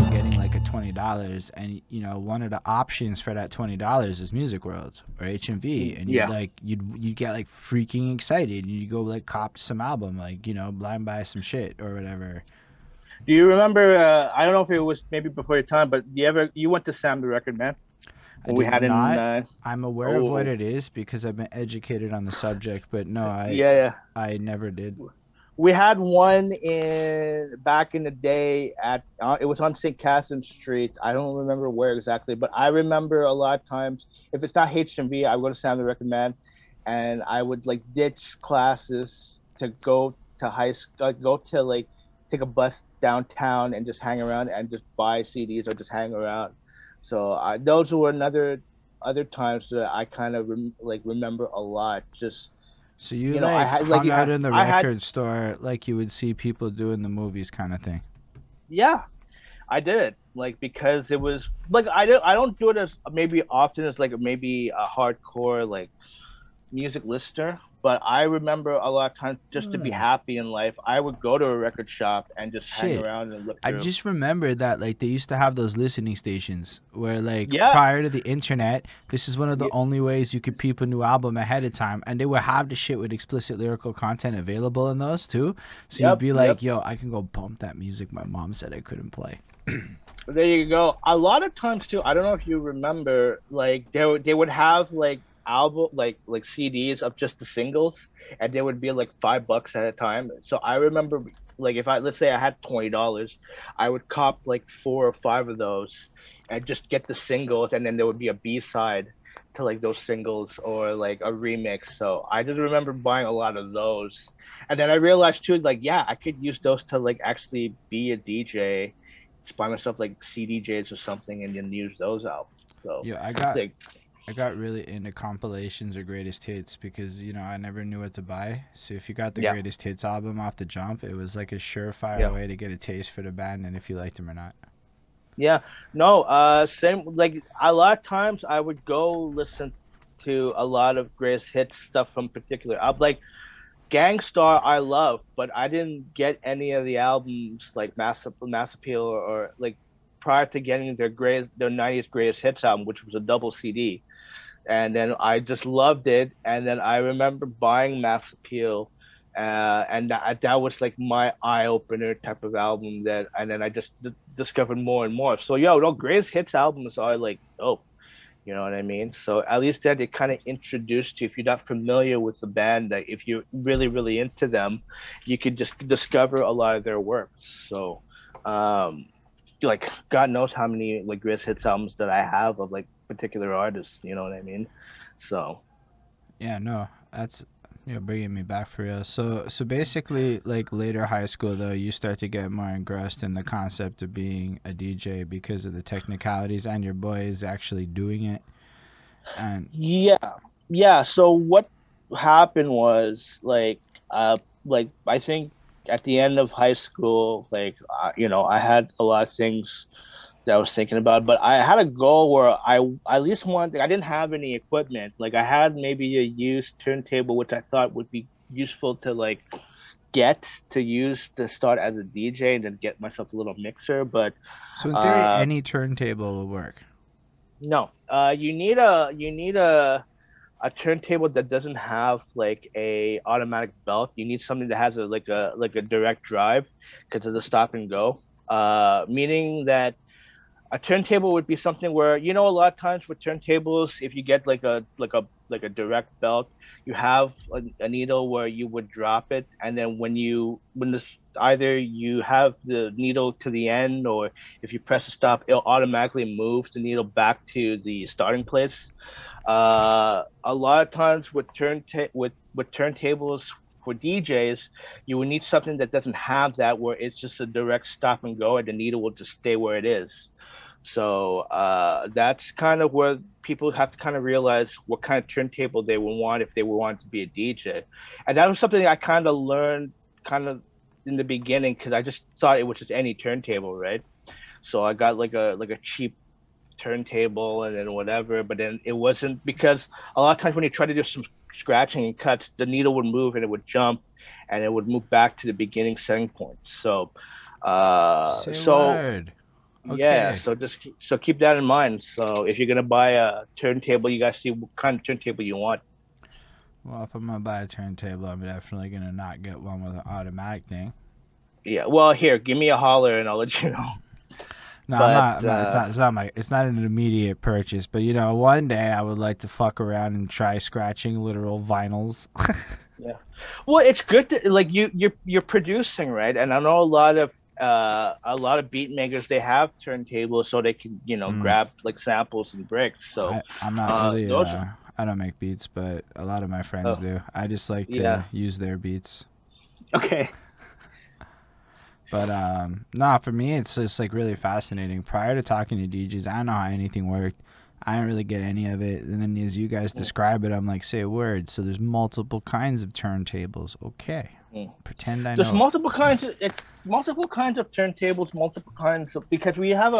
getting like a $20, and you know one of the options for that $20 is Music World or HMV, and Yeah. you'd get like freaking excited, and you go like cop some album, like you know blind buy some shit or whatever. Do you remember? I don't know if it was maybe before your time, but you went to Sam the Record Man I when we did had in? not. I'm aware of what Oh, it is because I've been educated on the subject, but no, yeah, yeah. I never did. We had one in back in the day at it was on St. Catherine Street. I don't remember where exactly, but I remember a lot of times if it's not HMV, I would go to Sam the Record Man, and I would like ditch classes to go to high school, go to like take a bus downtown and just hang around and just buy CDs or just hang around. So those were another other times that I kind of remember a lot. Just So you you know, I like had like hung you out had in the I had record store like you would see people do in the movies, kind of thing. yeah, I did it like because it was like I don't do it as maybe often as like maybe a hardcore like music listener, but I remember a lot of times just to be Hmm. happy in life, I would go to a record shop and just hang Shit. around and look I through. just remembered that like they used to have those listening stations where like Yeah, prior to the internet, this is one of the yeah, only ways you could peep a new album ahead of time, and they would have the shit with explicit lyrical content available in those too. So you'd yep, be like, yep. "Yo, I can go bump that music my mom said I couldn't play." There you go. A lot of times too, I don't know if you remember, like they would have like album like CDs of just the singles, and they would be like $5 at a time. So I remember like if I let's say I had $20, I would cop like four or five of those, and just get the singles, and then there would be a B side to like those singles or like a remix. So I just remember buying a lot of those, and then I realized too, like yeah, I could use those to like actually be a DJ, just buy myself like CDJs or something and then use those albums. So Yeah, like I got really into compilations or greatest hits because you know I never knew what to buy. So if you got the yeah, greatest hits album off the jump, it was like a surefire yeah. way to get a taste for the band and if you liked them or not. Yeah. No, same like a lot of times I would go listen to a lot of greatest hits stuff from particular. I'm like Gangstar I love, but I didn't get any of the albums like Mass Appeal or like prior to getting their 90s greatest hits album, which was a double CD. And then I just loved it. And then I remember buying Mass Appeal, and that was like my eye opener type of album. That and then I just discovered more and more. So yo, no, greatest hits albums are like dope. You know what I mean? So at least that it kind of introduced you. If you're not familiar with the band, that if you're really into them, you could just discover a lot of their works. So, um, like God knows how many like greatest hits albums that I have of like particular artists. You know what I mean? So Yeah, no, that's bringing me back for real. So basically, like later high school though, you start to get more engrossed in the concept of being a DJ because of the technicalities, and your boy is actually doing it. And yeah, yeah. So what happened was like I think at the end of high school, like you know, I had a lot of things that I was thinking about, but I had a goal where I at least wanted. I didn't have any equipment. Like I had maybe a used turntable, which I thought would be useful to like get to use to start as a DJ and then get myself a little mixer. But so in theory, uh, any turntable will work. no, you need a turntable that doesn't have like a automatic belt. You need something that has a like a direct drive because of the stop and go. Meaning that a turntable would be something where you know a lot of times with turntables, if you get like a direct belt, you have a needle where you would drop it, and then when this either you have the needle to the end, or if you press the stop, it'll automatically move the needle back to the starting place. A lot of times with with turntables for DJs, you will need something that doesn't have that, where it's just a direct stop and go, and the needle will just stay where it is. So that's kind of where people have to kind of realize what kind of turntable they would want if they would want to be a DJ. And that was something I kind of learned kind of in the beginning because I just thought it was just any turntable, right? So I got like a cheap turntable and then whatever, but then it wasn't because a lot of times when you try to do some scratching and cuts, the needle would move and it would jump and it would move back to the beginning setting point. So Say So word. yeah, Okay. so so keep that in mind. So if you're gonna buy a turntable, you gotta see what kind of turntable you want. Well, if I'm gonna buy a turntable, I'm definitely gonna not get one with an automatic thing. Yeah, well, here, give me a holler and I'll let you know. No, I'm But not. I'm not. It's not. It's not my. It's not an immediate purchase. But one day I would like to fuck around and try scratching literal vinyls. yeah, well, it's good to like you're producing, right? And I know a lot of beat makers they have turntables so they can Mm. grab like samples and breaks. So I'm not really. those I don't make beats, but a lot of my friends oh do. I just like yeah to use their beats. okay. But nah, for me it's just like really fascinating. Prior to talking to DJs, I don't know how anything worked. I didn't really get any of it. And then as you guys describe it, I'm like, say a word. So there's multiple kinds of turntables. Okay. Mm. Pretend I There's know. multiple kinds. It's multiple kinds of turntables, multiple kinds of because we have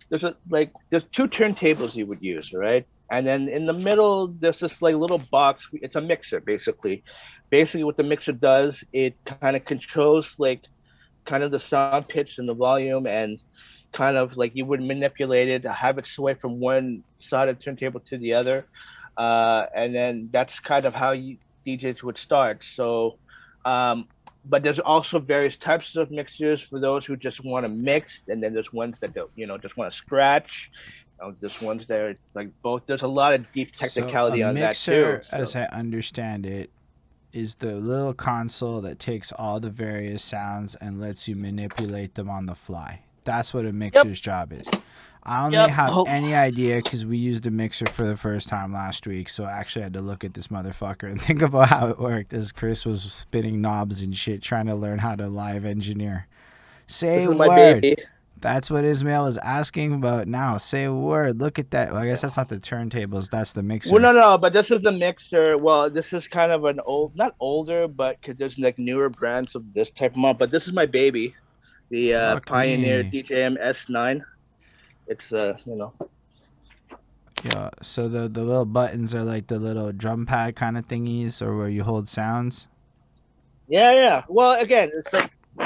there's two turntables you would use, right? And then in the middle there's this like little box. It's a mixer basically. Basically, what the mixer does, it kind of controls like kind of the sound pitch and the volume and kind of like you would manipulate it, have it sway from one side of the turntable to the other. And then that's kind of how DJs would start. So, but there's also various types of mixers for those who just want to mix, and then there's ones that don't, just want to scratch. There's ones that are like both. There's a lot of deep So a technicality on that too. mixer, as So, I understand it, is the little console that takes all the various sounds and lets you manipulate them on the fly. That's what a yep, mixer's job is. I only yep. have any idea because we used a mixer for the first time last week, so I actually had to look at this motherfucker and think about how it worked as Chris was spinning knobs and shit trying to learn how to live engineer. This Say is my word. baby. That's what Ismail was asking about now. Say a word. Look at that. Well, I guess that's not the turntables. That's the Well, mixer. no, but this is the mixer. Well, this is kind of an not older, but because there's like newer brands of this type of mod. But this is my baby, the Fuck Pioneer me. DJM S9. It's Yeah, so the little buttons are like the little drum pad kind of thingies, or where you hold sounds. yeah. Well, again, it's like you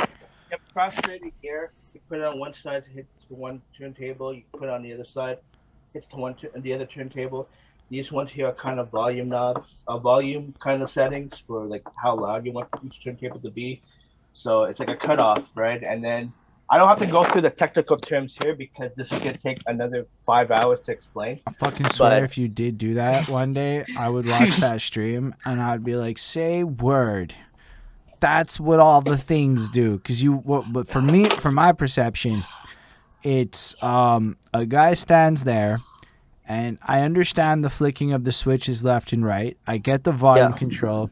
have cross-threaded gear. You put it on one side to hit to one turntable. You put it on the other side, hits to the other turntable. These ones here are kind of volume knobs, volume kind of settings for like how loud you want each turntable to be. So it's like a cutoff, right? And then I don't have to go through the technical terms here because this is gonna take another 5 hours to explain. I fucking swear, But if you did do that one day, I would watch that stream and I'd be like, "Say word." That's what all the things do. Cause but for me, from my perception, it's a guy stands there and I understand the flicking of the switches left and right. I get the volume yeah, control,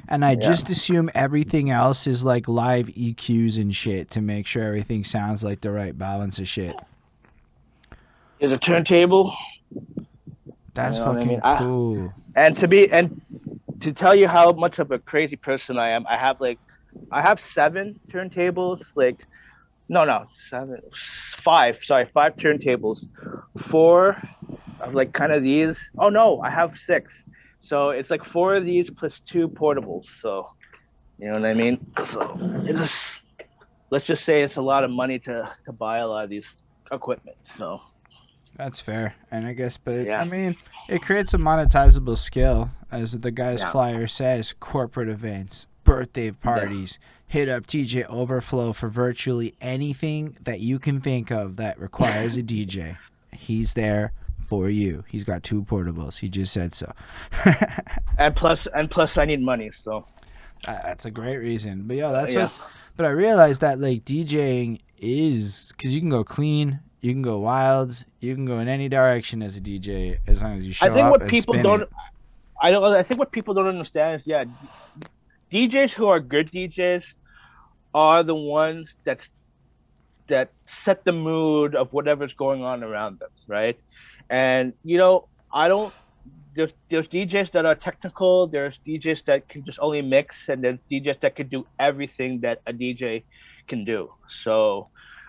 and I yeah. just assume everything else is like live EQs and shit to make sure everything sounds like the right balance of shit. Here's a turntable. You That's know what I mean? fucking cool. And to tell you how much of a crazy person I am, I have seven turntables. Like no seven, five. Sorry, five turntables. Four of like kind of these. Oh no, I have six. So it's like four of these plus two portables. So you know what I mean? So it's let's just say it's a lot of money to buy a lot of these equipment. So That's fair. And I guess, but I yeah, mean, it creates a monetizable skill, as the guy's yeah, flyer says: corporate events, birthday yeah. parties. Hit up DJ Overflow for virtually anything that you can think of that requires a DJ. He's there for you. He's got two portables. He just said so. And plus, I need money. So That's a great reason. But yo, that's yeah. what's. But I realized that like DJing is because you can go clean, you can go wild, you can go in any direction as a DJ as long as you I show think up what and people spin don't it. I don't I think what people don't understand is DJs who are good DJs are the ones that set the mood of whatever's going on around them, right? And I don't there's DJs that are technical, there's DJs that can just only mix, and there's DJs that can do everything that a DJ can do. So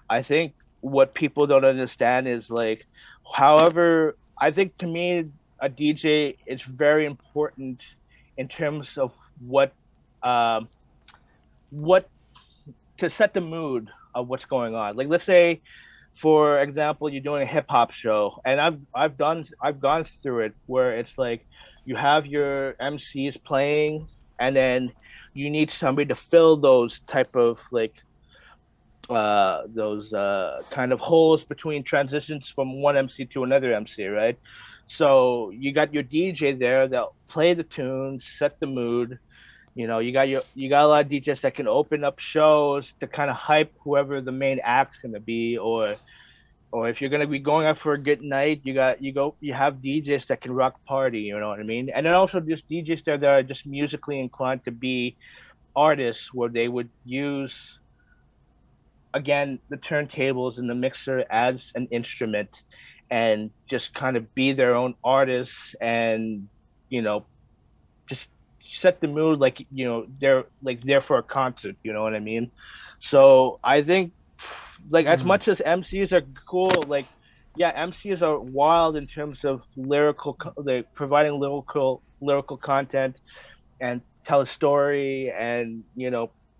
I think what people don't understand is like however I think to me a DJ is very important in terms of what um what to set the mood of what's going on. Like, let's say, for example, you're doing a hip hop show, and I've gone through it where it's like you have your MCs playing, and then you need somebody to fill those type of like those kind of holes between transitions from one MC to another MC, right? So you got your DJ there that'll play the tunes, set the mood. You got a lot of DJs that can open up shows to kind of hype whoever the main act's gonna be, or if you're gonna be going out for a good night, you have DJs that can rock party. You know what I mean? And then also just DJs there that are just musically inclined to be artists, where they would use again the turntables and the mixer as an instrument, and just kind of be their own artists, and you know just set the mood, like they're like there for a concert. You know what I mean? So I think, like, as Mm. much as MCs are cool, like, yeah, MCs are wild in terms of like providing lyrical content and tell a story, and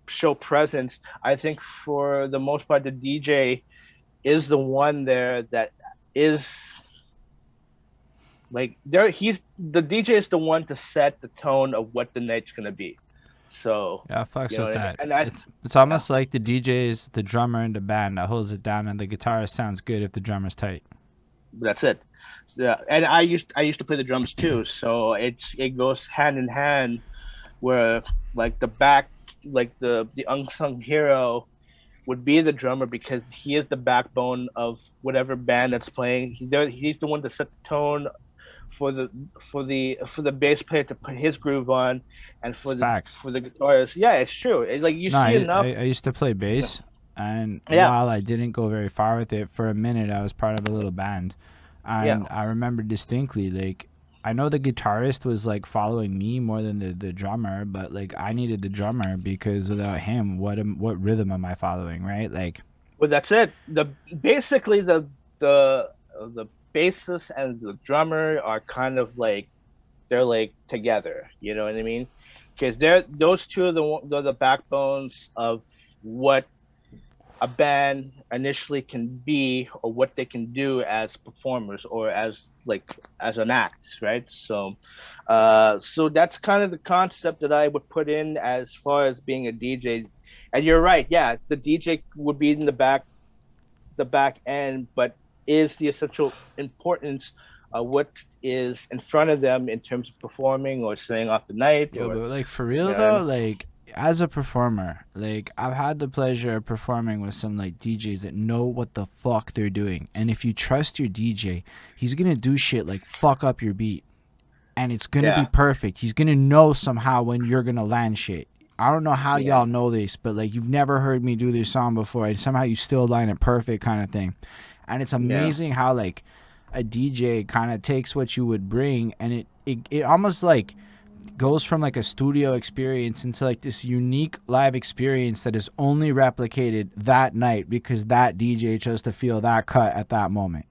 show presence. I think for the most part the DJ is the one there that is like there he's the DJ is the one to set the tone of what the night's gonna be. So Yeah, I fucks you know with what I mean? that. And It's yeah, almost like the DJ is the drummer in the band that holds it down, and the guitarist sounds good if the drummer's tight. that's it. Yeah, and I used to play the drums too, so it goes hand in hand, where like the unsung hero would be the drummer, because he is the backbone of whatever band that's playing. He's the one to set the tone for the bass player to put his groove on, and It's facts. for the guitarist. Yeah, it's true. It's like you No, see enough. I used to play bass, and Yeah, while I didn't go very far with it, for a minute I was part of a little band, yeah. and I remember distinctly, like, I know the guitarist was like following me more than the drummer, but like I needed the drummer because without him, what rhythm am I following, right? Like, But that's it. The basically the bassist and the drummer are kind of like they're like together. You know what I mean? Because those two are they're the backbones of what a band initially can be, or what they can do as performers, or as an act, right? So that's kind of the concept that I would put in as far as being a DJ. And you're right, yeah, the DJ would be in the back end, but is the essential importance of what is in front of them in terms of performing or staying off the night, yo, or but like for you real know what I though, mean? like as a performer, like I've had the pleasure of performing with some like DJs that know what the fuck they're doing, and if you trust your DJ, he's gonna do shit like fuck up your beat, and it's gonna be Yeah, perfect. He's gonna know somehow when you're gonna land shit. I don't know how yeah, y'all know this, but like you've never heard me do this song before, and somehow you still line it perfect, kind of thing. And it's yeah. amazing how like a DJ kind of takes what you would bring, and it almost like goes from like a studio experience into like this unique live experience that is only replicated that night because that DJ chose to feel that cut at that moment.